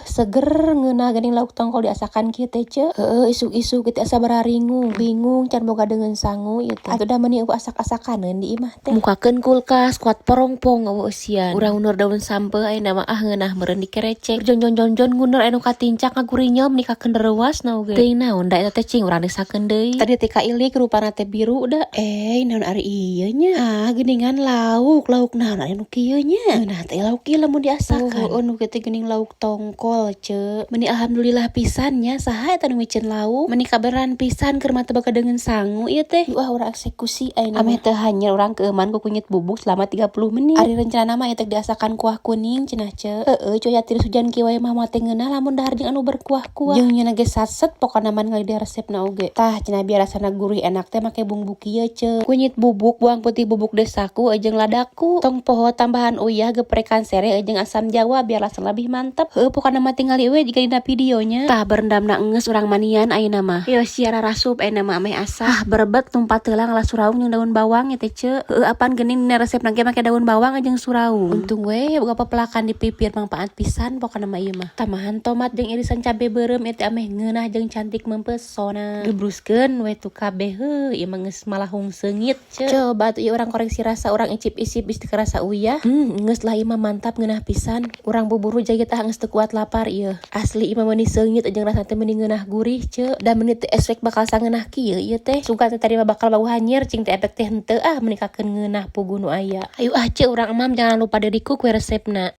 Seger ngeunah geuning lauk tongkol diasakan kieu teh ce. Isuk-isuk kita asa bingung can boga dengan sangu ieu teh. Atuh da meuni eueuh asak-asakaneun di imah teh. Mukakeun kulkas kuat porongpong eueuh eusian. Urang uneur daun sampe ayeuna mah ngeunah meureun dikerecek. Jon nguneur anu katincak ngagurinyom nikakeun reuwas na oge. Teuing naon da eta teh cing urang desakeun deui. Tadi teh kailik rupana teh biru da. Naon ari ieu nya? Geuningan lauk naon ari nu kieu nya? Nah teh lauk ieu lamun diasakan. Nu kieu teh geuning lauk tongkol ce. Meuni alhamdulillah pisan nya saha eta nu miceun lauk. Meuni kaberan pisan keur mah teu boga dengan sangu ieu teh. Wah urang eksekusi ayeuna. Ameh teu hanyar urang keuman ku kunyit bubuk selama 30 menit. Ari rencana mah eta diasakan kuah kuning cenah ce. Coy atiris hujan kieu wae mah teh ngeunah lamun dahar jeung anu berkuah-kuah. Jeung nya ge satset pokona man ngali dia resepna oge. Tah cenah biar rasana gurih enak teh make bumbu kieu ce. Kunyit bubuk, bawang putih bubuk desaku, jeung ladaku. Tong poho tambahan uyah, geprekan serai jeung asam jawa biar rasa lebih mantep. Pokona mah tinggal we jika dina videonya. Tah berendamna geus urang manian ayeuna mah. Yo siara rasup ayeuna mah ameh asa. Berebek tumpat teulang ala suraung jeung daun bawang teh ce. Apan geuning dina resep ge make daun bawang jeung suraung. Untung we boga pepelakan di pipir manfaat pisan pokona mah ieu mah. Tambahan tomat jeung irisan cabe beureum teh ameh ngeunah jeung cantik mempesona. Gebruskeun we tu kabeh ieu mah geus malahung seungit ce. Coba atuh ieu urang koreksi rasa, urang icip-icip bisi kerasa uyah. Geus lah ieu mah mantap ngeunah pisan. Urang buburu jaget geus teu kuat lapar ieu. Asli ieu mah meuni seungit jeung rasa teh meuni ngeunah gurih ce. Da meuni teh esrek bakal sangeunah kieu ieu teh. Sugan teh tadi mah bakal bau hanyir cing teh efek teh henteu meunikakeun ngeunah puguh nu aya. Ayo ce urang emam jangan lupa dari cook we resepna.